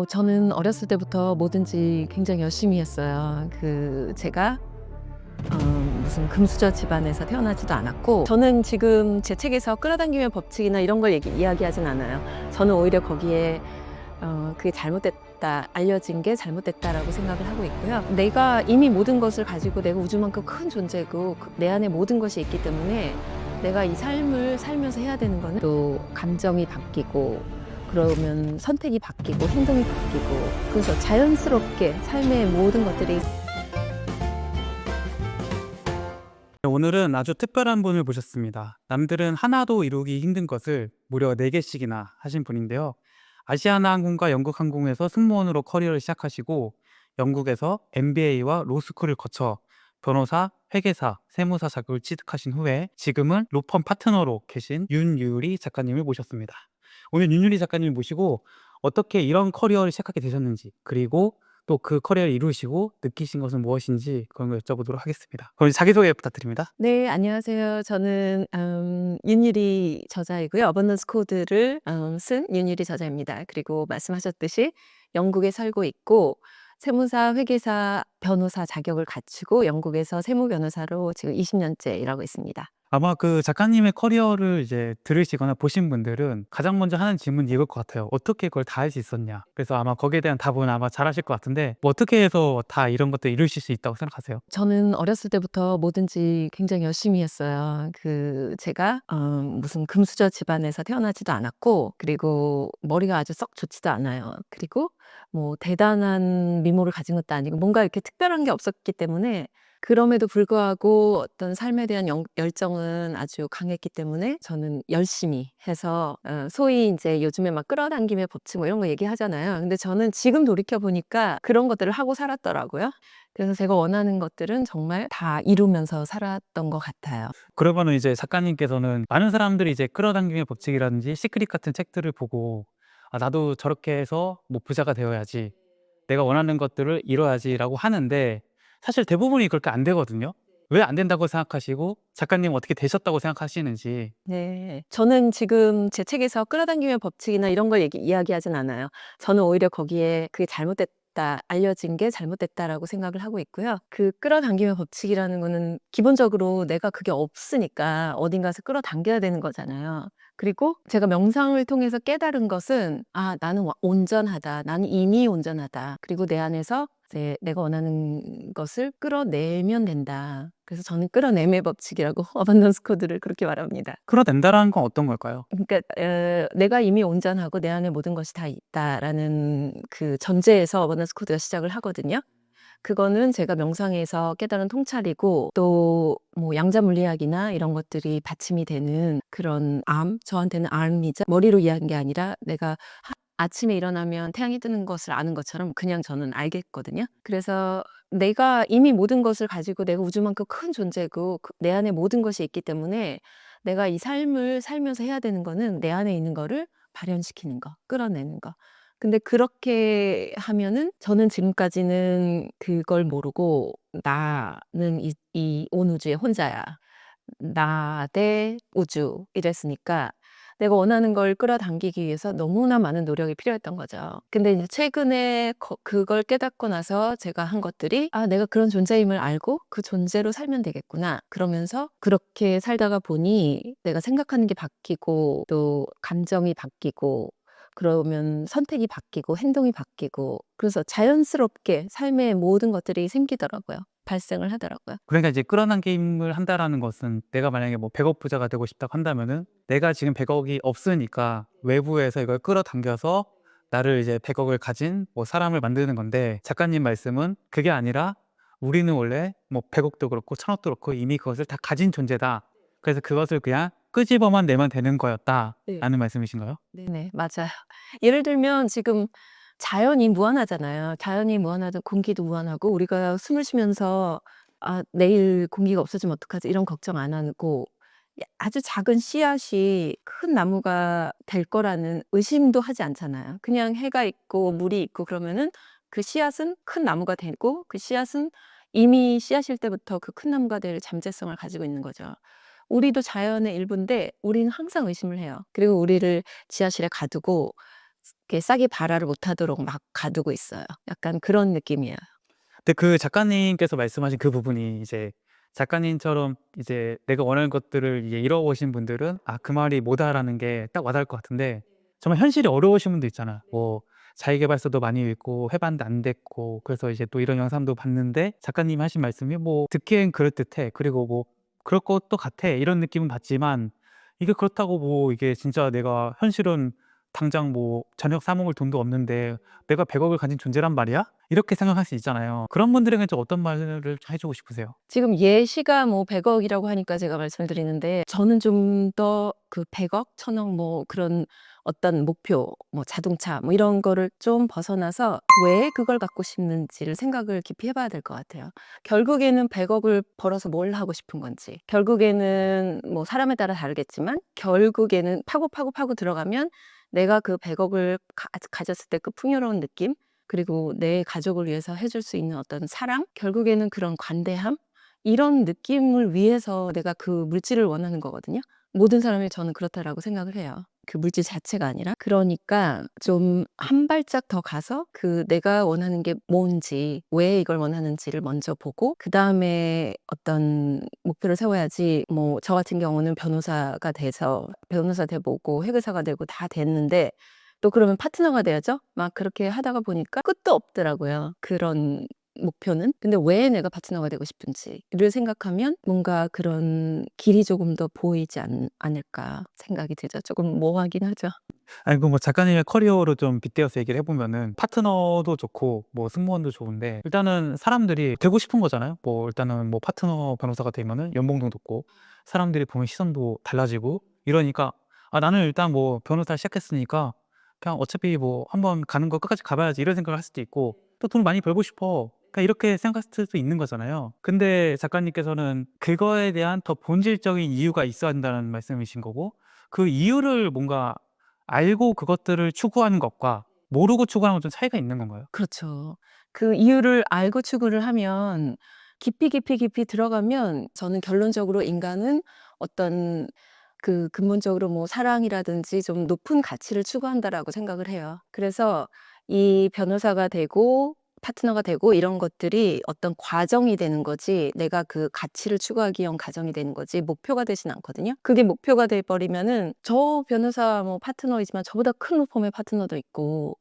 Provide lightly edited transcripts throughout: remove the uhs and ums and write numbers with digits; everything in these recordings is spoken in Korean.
저는 어렸을 때부터 뭐든지 굉장히 열심히 했어요. 제가 무슨 금수저 집안에서 태어나지도 않았고, 저는 지금 제 책에서 끌어당김의 법칙이나 이런 걸 이야기하진 않아요. 저는 오히려 거기에 그게 잘못됐다, 알려진 게 잘못됐다라고 생각을 하고 있고요. 내가 이미 모든 것을 가지고 내가 우주만큼 큰 존재고 내 안에 모든 것이 있기 때문에 내가 이 삶을 살면서 해야 되는 거는 또 감정이 바뀌고, 그러면 선택이 바뀌고 행동이 바뀌고, 그래서 자연스럽게 삶의 모든 것들이. 오늘은 아주 특별한 분을 모셨습니다. 남들은 하나도 이루기 힘든 것을 무려 4개씩이나 하신 분인데요. 아시아나항공과 영국항공에서 승무원으로 커리어를 시작하시고 영국에서 MBA와 로스쿨을 거쳐 변호사, 회계사, 세무사 자격을 취득하신 후에 지금은 로펌 파트너로 계신 윤유리 작가님을 모셨습니다. 오늘 윤유리 작가님을 모시고 어떻게 이런 커리어를 시작하게 되셨는지, 그리고 또 그 커리어를 이루시고 느끼신 것은 무엇인지 그런 걸 여쭤보도록 하겠습니다. 그럼 자기소개 부탁드립니다. 네, 안녕하세요. 저는 윤유리 저자이고요. 어번던스 코드를 쓴 윤유리 저자입니다. 그리고 말씀하셨듯이 영국에 살고 있고, 세무사, 회계사, 변호사 자격을 갖추고 영국에서 세무 변호사로 지금 20년째 일하고 있습니다. 아마 그 작가님의 커리어를 이제 들으시거나 보신 분들은 가장 먼저 하는 질문이 이걸 것 같아요. 어떻게 그걸 다 할 수 있었냐? 그래서 아마 거기에 대한 답은 아마 잘 하실 것 같은데, 뭐 어떻게 해서 다 이런 것들 이루실 수 있다고 생각하세요? 저는 어렸을 때부터 뭐든지 굉장히 열심히 했어요. 제가 무슨 금수저 집안에서 태어나지도 않았고, 그리고 머리가 아주 썩 좋지도 않아요. 그리고 뭐 대단한 미모를 가진 것도 아니고 뭔가 이렇게 특별한 게 없었기 때문에, 그럼에도 불구하고 어떤 삶에 대한 열정은 아주 강했기 때문에 저는 열심히 해서, 소위 이제 요즘에 막 끌어당김의 법칙 뭐 이런 거 얘기하잖아요. 근데 저는 지금 돌이켜 보니까 그런 것들을 하고 살았더라고요. 그래서 제가 원하는 것들은 정말 다 이루면서 살았던 것 같아요. 그러면은 이제 작가님께서는 많은 사람들이 이제 끌어당김의 법칙이라든지 시크릿 같은 책들을 보고, 아, 나도 저렇게 해서 뭐 부자가 되어야지, 내가 원하는 것들을 이뤄야지라고 하는데 사실 대부분이 그렇게 안 되거든요. 왜 안 된다고 생각하시고 작가님은 어떻게 되셨다고 생각하시는지. 네. 저는 지금 제 책에서 끌어당김의 법칙이나 이런 걸 이야기하진 않아요. 저는 오히려 거기에 그게 잘못됐다, 알려진 게 잘못됐다라고 생각을 하고 있고요. 그 끌어당김의 법칙이라는 거는 기본적으로 내가 그게 없으니까 어딘가에서 끌어당겨야 되는 거잖아요. 그리고 제가 명상을 통해서 깨달은 것은, 아, 나는 온전하다. 나는 이미 온전하다. 그리고 내 안에서 이제 내가 원하는 것을 끌어내면 된다. 그래서 저는 끌어냄의 법칙이라고 어반던스 코드를 그렇게 말합니다. 끌어낸다라는 건 어떤 걸까요? 그러니까 내가 이미 온전하고 내 안에 모든 것이 다 있다라는 그 전제에서 어번던스 코드가 시작을 하거든요. 그거는 제가 명상에서 깨달은 통찰이고, 또 뭐 양자 물리학이나 이런 것들이 받침이 되는 그런 저한테는 암이자 머리로 이해한 게 아니라, 내가 아침에 일어나면 태양이 뜨는 것을 아는 것처럼 그냥 저는 알겠거든요. 그래서 내가 이미 모든 것을 가지고 내가 우주만큼 큰 존재고 내 안에 모든 것이 있기 때문에, 내가 이 삶을 살면서 해야 되는 거는 내 안에 있는 거를 발현시키는 거, 끌어내는 거. 근데 그렇게 하면은, 저는 지금까지는 그걸 모르고 나는 이 온 우주의 혼자야. 나 대 우주 이랬으니까 내가 원하는 걸 끌어당기기 위해서 너무나 많은 노력이 필요했던 거죠. 근데 이제 최근에 그걸 깨닫고 나서 제가 한 것들이, 아, 내가 그런 존재임을 알고 그 존재로 살면 되겠구나. 그러면서 그렇게 살다가 보니 내가 생각하는 게 바뀌고 또 감정이 바뀌고, 그러면 선택이 바뀌고 행동이 바뀌고, 그래서 자연스럽게 삶의 모든 것들이 생기더라고요. 발생을 하더라고요. 그러니까 이제 끌어당김을 한다라는 것은, 내가 만약에 뭐 100억 부자가 되고 싶다고 한다면은 내가 지금 100억이 없으니까 외부에서 이걸 끌어당겨서 나를 이제 100억을 가진 뭐 사람을 만드는 건데, 작가님 말씀은 그게 아니라 우리는 원래 뭐 100억도 그렇고 1000억도 그렇고 이미 그것을 다 가진 존재다. 그래서 그것을 그냥 끄집어만 내면 되는 네. 거였다라는 말씀이신가요? 네네. 맞아요. 예를 들면 지금 자연이 무한하잖아요. 자연이 무한하고 공기도 무한하고, 우리가 숨을 쉬면서 '아, 내일 공기가 없어지면 어떡하지?' 이런 걱정 안 하고, 아주 작은 씨앗이 큰 나무가 될 거라는 의심도 하지 않잖아요. 그냥 해가 있고 물이 있고 그러면은 그 씨앗은 큰 나무가 되고, 그 씨앗은 이미 씨앗일 때부터 그 큰 나무가 될 잠재성을 가지고 있는 거죠. 우리도 자연의 일부인데 우리는 항상 의심을 해요. 그리고 우리를 지하실에 가두고 이렇게 싹이 발화를 못하도록 막 가두고 있어요. 약간 그런 느낌이에요. 근데 그 작가님께서 말씀하신 그 부분이 이제 작가님처럼 이제 내가 원하는 것들을 이제 이뤄오신 분들은 그 말이 뭐다라는 게 딱 와닿을 것 같은데 정말 현실이 어려우신 분도 있잖아. 뭐 자기계발서도 많이 읽고 해봤는데 안 됐고 그래서 이제 또 이런 영상도 봤는데 작가님이 하신 말씀이 뭐 듣기엔 그럴듯해. 그리고 뭐 그럴 것도 같아. 이런 느낌은 받지만 이게 그렇다고 뭐 이게 진짜 내가 현실은 당장 뭐 저녁 사 먹을 돈도 없는데 내가 100억을 가진 존재란 말이야? 이렇게 생각할 수 있잖아요. 그런 분들에게는 좀 어떤 말을 좀 해주고 싶으세요? 지금 예시가 뭐 100억이라고 하니까 제가 말씀을 드리는데 저는 좀 더 그 100억, 1000억 뭐 그런 어떤 목표, 뭐 자동차 뭐 이런 거를 좀 벗어나서 왜 그걸 갖고 싶는지를 생각을 깊이 해봐야 될 것 같아요. 결국에는 100억을 벌어서 뭘 하고 싶은 건지, 결국에는 뭐 사람에 따라 다르겠지만 결국에는 파고 들어가면 내가 그 100억을 가졌을 때 그 풍요로운 느낌, 그리고 내 가족을 위해서 해줄 수 있는 어떤 사랑, 결국에는 그런 관대함, 이런 느낌을 위해서 내가 그 물질을 원하는 거거든요. 모든 사람이 저는 그렇다라고 생각을 해요. 그 물질 자체가 아니라. 그러니까 좀 한 발짝 더 가서 그 내가 원하는 게 뭔지, 왜 이걸 원하는지를 먼저 보고 그다음에 어떤 목표를 세워야지. 뭐 저 같은 경우는 변호사가 돼서 변호사 돼보고 회계사가 되고 다 됐는데 또 그러면 파트너가 돼야죠. 막 그렇게 하다가 보니까 끝도 없더라고요. 그런 목표는. 근데 왜 내가 파트너가 되고 싶은지를 생각하면 뭔가 그런 길이 조금 더 보이지 않을까 생각이 들죠. 조금 모호하긴 하죠. 아니 그 뭐 작가님의 커리어로 좀 빗대어서 얘기를 해보면은 파트너도 좋고 뭐 승무원도 좋은데 일단은 사람들이 되고 싶은 거잖아요. 뭐 일단은 뭐 파트너 변호사가 되면은 연봉도 높고 사람들이 보는 시선도 달라지고 이러니까 나는 일단 뭐 변호사 시작했으니까 그냥 어차피 뭐 한번 가는 거 끝까지 가봐야지 이런 생각을 할 수도 있고 또 돈 많이 벌고 싶어. 그러니까 이렇게 생각할 수도 있는 거잖아요. 근데 작가님께서는 그거에 대한 더 본질적인 이유가 있어야 한다는 말씀이신 거고 그 이유를 뭔가 알고 그것들을 추구하는 것과 모르고 추구하는 건 좀 차이가 있는 건가요? 그렇죠. 그 이유를 알고 추구를 하면 깊이 들어가면 저는 결론적으로 인간은 어떤 그 근본적으로 뭐 사랑이라든지 좀 높은 가치를 추구한다라고 생각을 해요. 그래서 이 변호사가 되고 파트너가 되고 이런 것들이 어떤 과정이 되는 거지 내가 그 가치를 추구하기 위한 과정이 되는 거지 목표가 되진 않거든요. 그게 목표가 돼 버리면은 저 변호사 뭐 파트너이지만 저보다 큰 펌의 파트너도 있고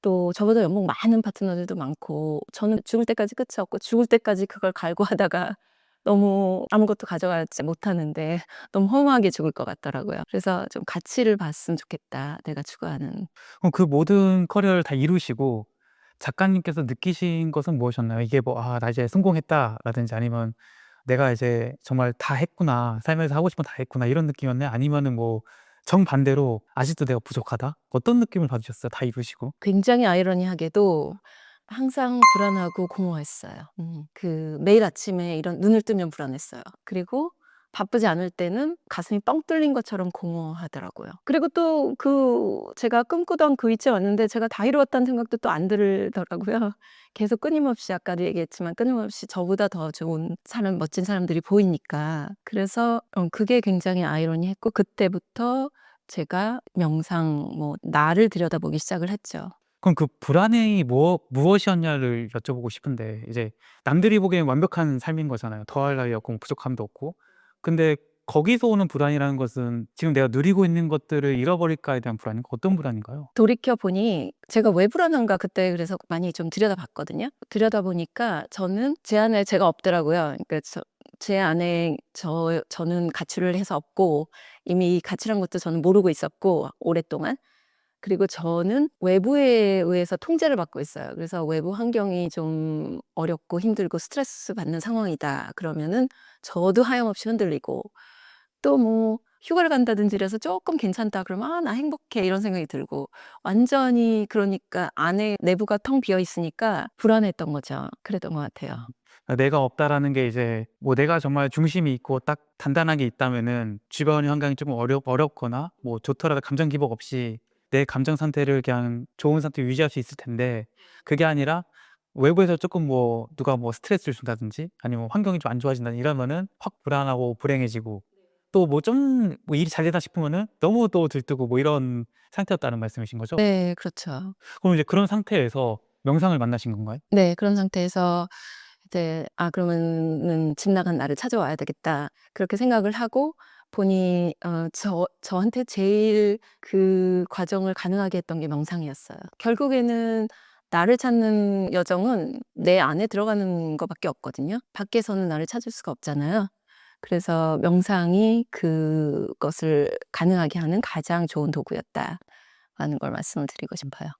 또 저보다 연봉 많은 파트너들도 많고 저는 죽을 때까지 끝이 없고 죽을 때까지 그걸 갈구하다가 너무 아무것도 가져가지 못하는데 너무 허무하게 죽을 것 같더라고요. 그래서 좀 가치를 봤으면 좋겠다, 내가 추구하는. 그럼 그 모든 커리어를 다 이루시고 작가님께서 느끼신 것은 무엇이었나요? 이게 뭐 '아 나 이제 성공했다.'라든지 아니면 '내가 이제 정말 다 했구나. 살면서 하고 싶은 거 다 했구나.' 이런 느낌이었나요? 아니면은 뭐 정반대로 '아직도 내가 부족하다.' 어떤 느낌을 받으셨어요? 다 이루시고? 굉장히 아이러니하게도 항상 불안하고 공허했어요. 그 매일 아침에 이런 눈을 뜨면 불안했어요. 그리고 바쁘지 않을 때는 가슴이 뻥 뚫린 것처럼 공허하더라고요. 그리고 또 그 제가 꿈꾸던 그 위치에 왔는데 제가 다 이루었다는 생각도 또 안 들더라고요. 계속 끊임없이 아까도 얘기했지만 끊임없이 저보다 더 좋은 사람, 멋진 사람들이 보이니까. 그래서 그게 굉장히 아이러니했고 그때부터 제가 명상 뭐 나를 들여다보기 시작을 했죠. 그럼 그 불안이 무엇이었냐를 여쭤보고 싶은데 이제 남들이 보기엔 완벽한 삶인 거잖아요. 더할 나위 없고 뭐 부족함도 없고. 근데 거기서 오는 불안이라는 것은 지금 내가 누리고 있는 것들을 잃어버릴까에 대한 불안인가? 어떤 불안인가요? 돌이켜 보니 제가 왜 불안한가 그때 그래서 많이 좀 들여다봤거든요. 들여다보니까 저는 제 안에 제가 없더라고요. 그러니까 제 안에 저는 가출을 해서 없고 이미 이 가출한 것도 저는 모르고 있었고 오랫동안. 그리고 저는 외부에 의해서 통제를 받고 있어요. 그래서 외부 환경이 좀 어렵고 힘들고 스트레스 받는 상황이다 그러면은 저도 하염없이 흔들리고 또 뭐 휴가를 간다든지 이래서 쪼끔 괜찮다 그러면 '아 나 행복해.' 이런 생각이 들고 완전히 그러니까 안에 내부가 텅 비어 있으니까 불안했던 거죠. 그랬던 것 같아요. 내가 없다라는 게 이제 뭐 내가 정말 중심이 있고 딱 단단하게 있다면은 주변의 환경이 조금 어렵거나 뭐 좋더라도 감정 기복 없이 내 감정 상태를 그냥 좋은 상태로 유지할 수 있을 텐데 그게 아니라 외부에서 조금 뭐 누가 뭐 스트레스를 준다든지 아니면 환경이 좀 안 좋아진다 이러면은 확 불안하고 불행해지고 또 뭐 좀 뭐 일이 잘 되다 싶으면은 너무 또 들뜨고 뭐 이런 상태였다는 말씀이신 거죠? 네, 그렇죠. 그럼 이제 그런 상태에서 명상을 만나신 건가요? 네, 그런 상태에서 이제 '아 그러면은 집 나간 나를 찾아와야 되겠다.' 그렇게 생각을 하고 보니 저한테 제일 그 과정을 가능하게 했던 게 명상이었어요. 결국에는 나를 찾는 여정은 내 안에 들어가는 거 밖에 없거든요. 밖에서는 나를 찾을 수가 없잖아요. 그래서 명상이 그것을 가능하게 하는 가장 좋은 도구였다라는 걸 말씀을 드리고 싶어요.